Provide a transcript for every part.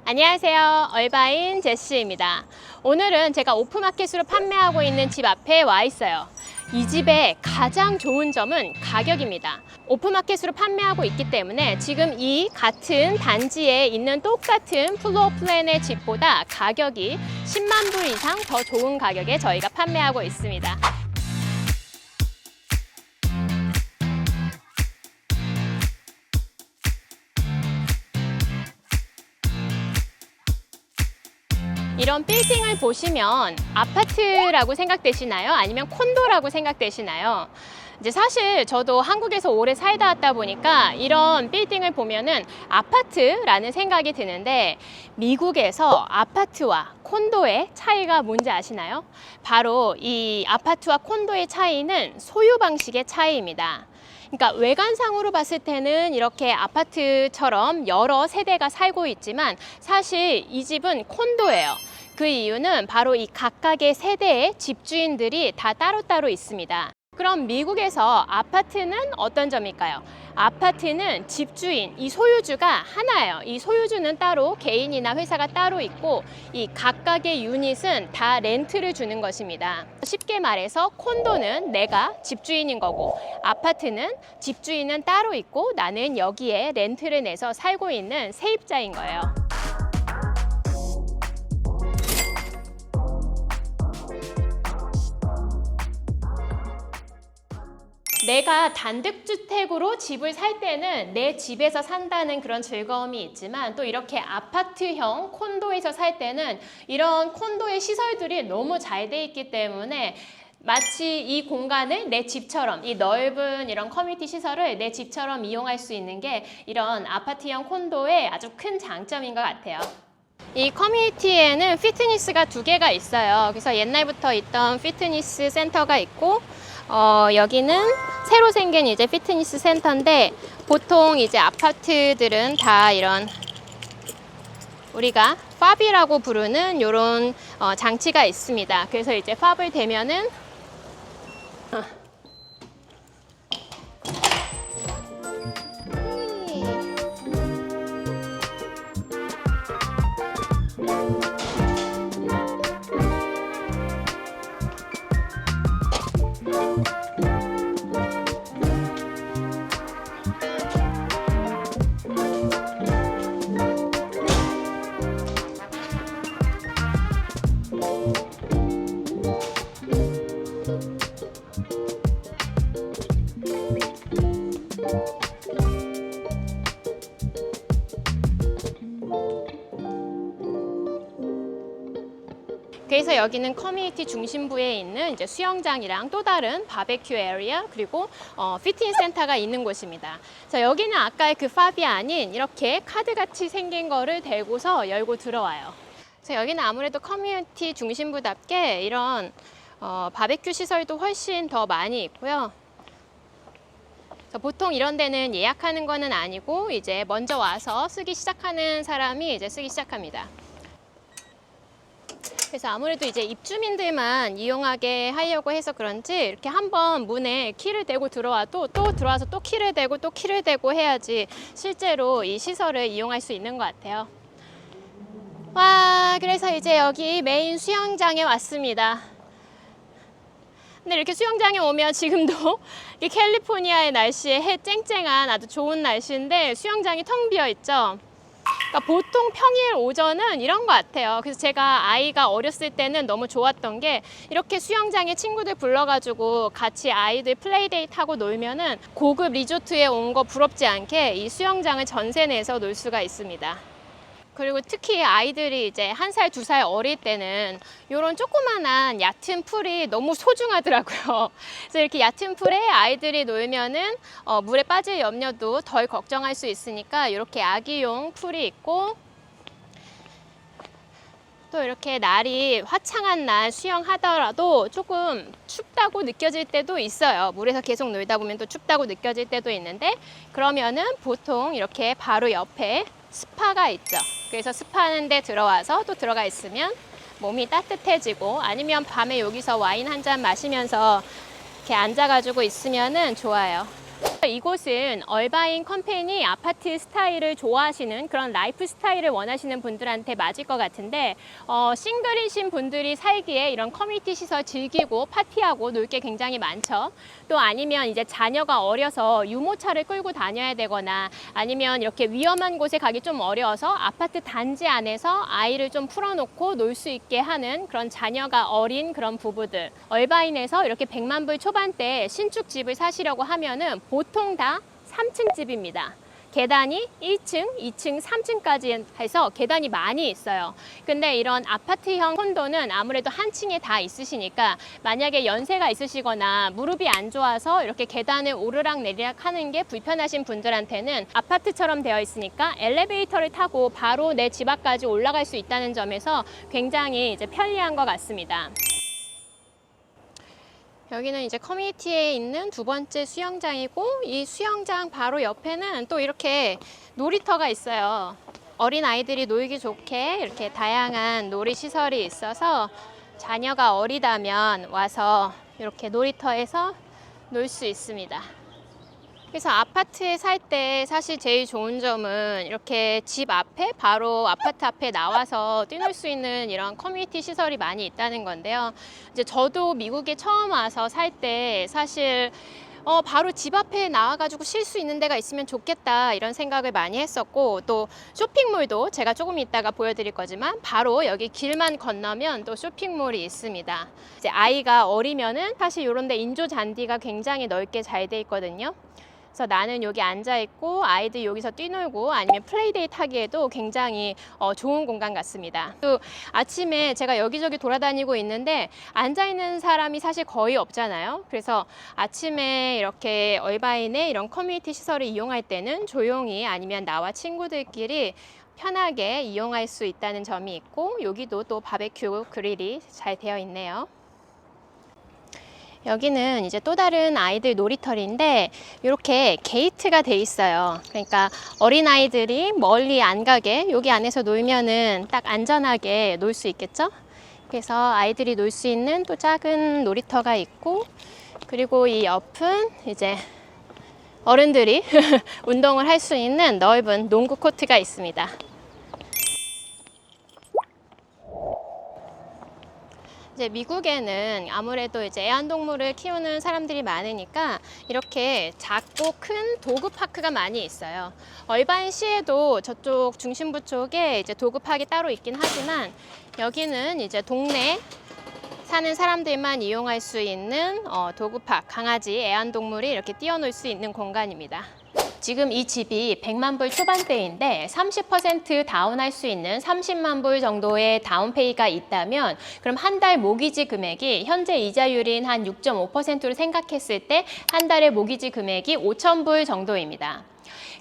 안녕하세요. 얼바인 제시입니다. 오늘은 제가 오프마켓으로 판매하고 있는 집 앞에 와 있어요. 이 집의 가장 좋은 점은 가격입니다. 오프마켓으로 판매하고 있기 때문에 지금 이 같은 단지에 있는 똑같은 플로어 플랜의 집보다 가격이 10만 불 이상 더 좋은 가격에 저희가 판매하고 있습니다. 이런 빌딩을 보시면 아파트라고 생각되시나요? 아니면 콘도라고 생각되시나요? 이제 사실 저도 한국에서 오래 살다 왔다 보니까 이런 빌딩을 보면은 아파트라는 생각이 드는데, 미국에서 아파트와 콘도의 차이가 뭔지 아시나요? 바로 이 아파트와 콘도의 차이는 소유 방식의 차이입니다. 그러니까 외관상으로 봤을 때는 이렇게 아파트처럼 여러 세대가 살고 있지만 사실 이 집은 콘도예요. 그 이유는 바로 이 각각의 세대의 집주인들이 다 따로따로 있습니다. 그럼 미국에서 아파트는 어떤 점일까요? 아파트는 집주인, 이 소유주가 하나예요. 이 소유주는 따로 개인이나 회사가 따로 있고, 이 각각의 유닛은 다 렌트를 주는 것입니다. 쉽게 말해서 콘도는 내가 집주인인 거고, 아파트는 집주인은 따로 있고 나는 여기에 렌트를 내서 살고 있는 세입자인 거예요. 내가 단독주택으로 집을 살 때는 내 집에서 산다는 그런 즐거움이 있지만, 또 이렇게 아파트형 콘도에서 살 때는 이런 콘도의 시설들이 너무 잘 돼 있기 때문에 마치 이 공간을 내 집처럼, 이 넓은 이런 커뮤니티 시설을 내 집처럼 이용할 수 있는 게 이런 아파트형 콘도의 아주 큰 장점인 것 같아요. 이 커뮤니티에는 피트니스가 2개가 있어요. 그래서 옛날부터 있던 피트니스 센터가 있고, 여기는 새로 생긴 이제 피트니스 센터인데, 보통 이제 아파트들은 다 이런 우리가 팝이라고 부르는 이런 장치가 있습니다. 그래서 이제 팝을 대면은 그래서 여기는 커뮤니티 중심부에 있는 이제 수영장이랑 또 다른 바베큐 에리어, 그리고 피트니스 센터가 있는 곳입니다. 자, 여기는 아까의 그 팝이 아닌 이렇게 카드같이 생긴 거를 대고서 열고 들어와요. 자, 여기는 아무래도 커뮤니티 중심부답게 이런 바베큐 시설도 훨씬 더 많이 있고요. 보통 이런 데는 예약하는 거는 아니고 이제 먼저 와서 쓰기 시작하는 사람이 이제 쓰기 시작합니다. 그래서 아무래도 이제 입주민들만 이용하게 하려고 해서 그런지 이렇게 한번 문에 키를 대고 들어와도 또 들어와서 또 키를 대고 또 키를 대고 해야지 실제로 이 시설을 이용할 수 있는 것 같아요. 와, 그래서 이제 여기 메인 수영장에 왔습니다. 근데 이렇게 수영장에 오면 지금도 이 캘리포니아의 날씨에 해 쨍쨍한 아주 좋은 날씨인데 수영장이 텅 비어 있죠. 그러니까 보통 평일 오전은 이런 것 같아요. 그래서 제가 아이가 어렸을 때는 너무 좋았던 게, 이렇게 수영장에 친구들 불러가지고 같이 아이들 플레이데이트 하고 놀면은 고급 리조트에 온 거 부럽지 않게 이 수영장을 전세 내서 놀 수가 있습니다. 그리고 특히 아이들이 이제 1살, 2살 어릴 때는 이런 조그만한 얕은 풀이 너무 소중하더라고요. 그래서 이렇게 얕은 풀에 아이들이 놀면은 물에 빠질 염려도 덜 걱정할 수 있으니까 이렇게 아기용 풀이 있고, 또 이렇게 날이 화창한 날 수영하더라도 조금 춥다고 느껴질 때도 있어요. 물에서 계속 놀다 보면 또 춥다고 느껴질 때도 있는데, 그러면은 보통 이렇게 바로 옆에 스파가 있죠. 그래서 스파하는 데 들어와서 또 들어가 있으면 몸이 따뜻해지고, 아니면 밤에 여기서 와인 한 잔 마시면서 이렇게 앉아가지고 있으면은 좋아요. 이곳은 얼바인 컴퍼니 아파트 스타일을 좋아하시는 그런 라이프 스타일을 원하시는 분들한테 맞을 것 같은데 싱글이신 분들이 살기에 이런 커뮤니티 시설 즐기고 파티하고 놀 게 굉장히 많죠. 또 아니면 이제 자녀가 어려서 유모차를 끌고 다녀야 되거나 아니면 이렇게 위험한 곳에 가기 좀 어려워서 아파트 단지 안에서 아이를 좀 풀어놓고 놀 수 있게 하는 그런 자녀가 어린 그런 부부들, 얼바인에서 이렇게 100만 불 초반대 신축 집을 사시려고 하면은 보통 다 3층 집입니다. 계단이 1층, 2층, 3층까지 해서 계단이 많이 있어요. 근데 이런 아파트형 콘도는 아무래도 한 층에 다 있으시니까 만약에 연세가 있으시거나 무릎이 안 좋아서 이렇게 계단을 오르락 내리락 하는 게 불편하신 분들한테는 아파트처럼 되어 있으니까 엘리베이터를 타고 바로 내 집 앞까지 올라갈 수 있다는 점에서 굉장히 이제 편리한 것 같습니다. 여기는 이제 커뮤니티에 있는 두 번째 수영장이고, 이 수영장 바로 옆에는 또 이렇게 놀이터가 있어요. 어린 아이들이 놀기 좋게 이렇게 다양한 놀이 시설이 있어서 자녀가 어리다면 와서 이렇게 놀이터에서 놀 수 있습니다. 그래서 아파트에 살 때 사실 제일 좋은 점은 이렇게 집 앞에 바로 아파트 앞에 나와서 뛰놀 수 있는 이런 커뮤니티 시설이 많이 있다는 건데요. 이제 저도 미국에 처음 와서 살 때 사실 바로 집 앞에 나와가지고 쉴 수 있는 데가 있으면 좋겠다 이런 생각을 많이 했었고, 또 쇼핑몰도 제가 조금 이따가 보여드릴 거지만 바로 여기 길만 건너면 또 쇼핑몰이 있습니다. 이제 아이가 어리면은 사실 이런 데 인조 잔디가 굉장히 넓게 잘 돼 있거든요. 그래서 나는 여기 앉아 있고 아이들 여기서 뛰놀고 아니면 플레이데이트 하기에도 굉장히 좋은 공간 같습니다. 또 아침에 제가 여기저기 돌아다니고 있는데 앉아 있는 사람이 사실 거의 없잖아요. 그래서 아침에 이렇게 얼바인의 이런 커뮤니티 시설을 이용할 때는 조용히 아니면 나와 친구들끼리 편하게 이용할 수 있다는 점이 있고, 여기도 또 바베큐 그릴이 잘 되어 있네요. 여기는 이제 또 다른 아이들 놀이터인데 이렇게 게이트가 돼 있어요. 그러니까 어린아이들이 멀리 안 가게 여기 안에서 놀면은 딱 안전하게 놀 수 있겠죠? 그래서 아이들이 놀 수 있는 또 작은 놀이터가 있고, 그리고 이 옆은 이제 어른들이 운동을 할 수 있는 넓은 농구 코트가 있습니다. 이제 미국에는 아무래도 이제 애완동물을 키우는 사람들이 많으니까 이렇게 작고 큰 도그파크가 많이 있어요. 얼바인 시에도 저쪽 중심부 쪽에 이제 도그파크가 따로 있긴 하지만 여기는 이제 동네 사는 사람들만 이용할 수 있는 도그파크, 강아지 애완동물이 이렇게 뛰어놀 수 있는 공간입니다. 지금 이 집이 100만 불 초반대인데 30% 다운할 수 있는 30만 불 정도의 다운페이가 있다면 그럼 한 달 모기지 금액이 현재 이자율인 한 6.5%로 생각했을 때 한 달의 모기지 금액이 5천 불 정도입니다.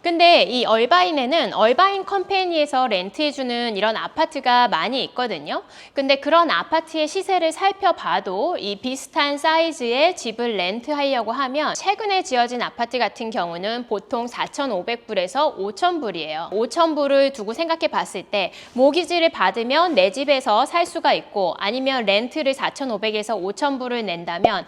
근데 이 얼바인에는 얼바인 컴퍼니에서 렌트해주는 이런 아파트가 많이 있거든요. 근데 그런 아파트의 시세를 살펴봐도 이 비슷한 사이즈의 집을 렌트하려고 하면 최근에 지어진 아파트 같은 경우는 보통 4,500불에서 5,000불이에요. 5,000불을 두고 생각해 봤을 때 모기지를 받으면 내 집에서 살 수가 있고, 아니면 렌트를 4,500에서 5,000불을 낸다면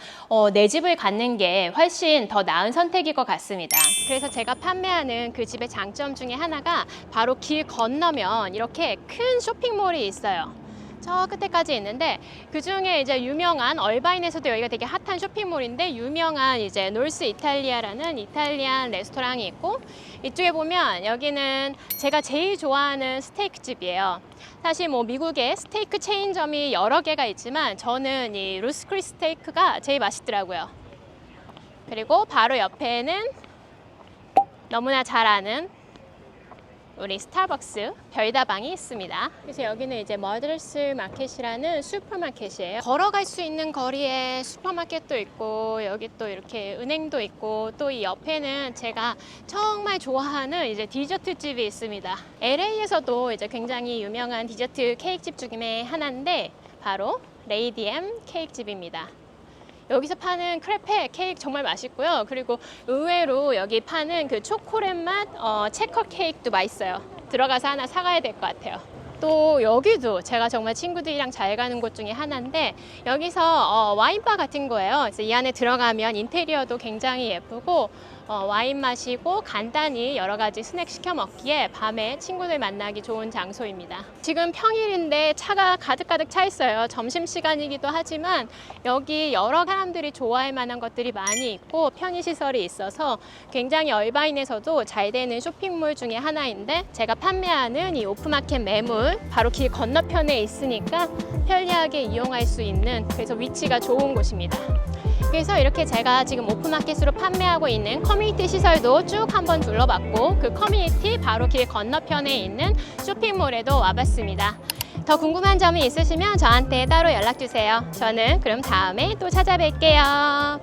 내 집을 갖는 게 훨씬 더 나은 선택일 것 같습니다. 그래서 제가 판매하는 그 집의 장점 중에 하나가 바로 길 건너면 이렇게 큰 쇼핑몰이 있어요. 저 끝에까지 있는데 그 중에 이제 유명한 얼바인에서도 여기가 되게 핫한 쇼핑몰인데 유명한 이제 놀스 이탈리아라는 이탈리안 레스토랑이 있고, 이쪽에 보면 여기는 제가 제일 좋아하는 스테이크 집이에요. 사실 뭐 미국에 스테이크 체인점이 여러 개가 있지만 저는 이 루스 크리스 스테이크가 제일 맛있더라고요. 그리고 바로 옆에는 너무나 잘 아는 우리 스타벅스 별다방이 있습니다. 그래서 여기는 이제 머들스 마켓이라는 슈퍼마켓이에요. 걸어갈 수 있는 거리에 슈퍼마켓도 있고 여기 또 이렇게 은행도 있고, 또 이 옆에는 제가 정말 좋아하는 이제 디저트 집이 있습니다. LA에서도 이제 굉장히 유명한 디저트 케이크 집 중에 하나인데 바로 레이디엠 케이크 집입니다. 여기서 파는 크레페 케이크 정말 맛있고요. 그리고 의외로 여기 파는 그 초콜릿 맛 체커 케이크도 맛있어요. 들어가서 하나 사가야 될 것 같아요. 또 여기도 제가 정말 친구들이랑 잘 가는 곳 중에 하나인데 여기서 와인바 같은 거예요. 그래서 이 안에 들어가면 인테리어도 굉장히 예쁘고 와인 마시고 간단히 여러 가지 스낵 시켜 먹기에 밤에 친구들 만나기 좋은 장소입니다. 지금 평일인데 차가 가득가득 차 있어요. 점심시간이기도 하지만 여기 여러 사람들이 좋아할 만한 것들이 많이 있고 편의시설이 있어서 굉장히 얼바인에서도 잘 되는 쇼핑몰 중에 하나인데, 제가 판매하는 이 오프마켓 매물 바로 길 건너편에 있으니까 편리하게 이용할 수 있는, 그래서 위치가 좋은 곳입니다. 그래서 이렇게 제가 지금 오픈마켓으로 판매하고 있는 커뮤니티 시설도 쭉 한번 둘러봤고, 그 커뮤니티 바로 길 건너편에 있는 쇼핑몰에도 와봤습니다. 더 궁금한 점이 있으시면 저한테 따로 연락주세요. 저는 그럼 다음에 또 찾아뵐게요.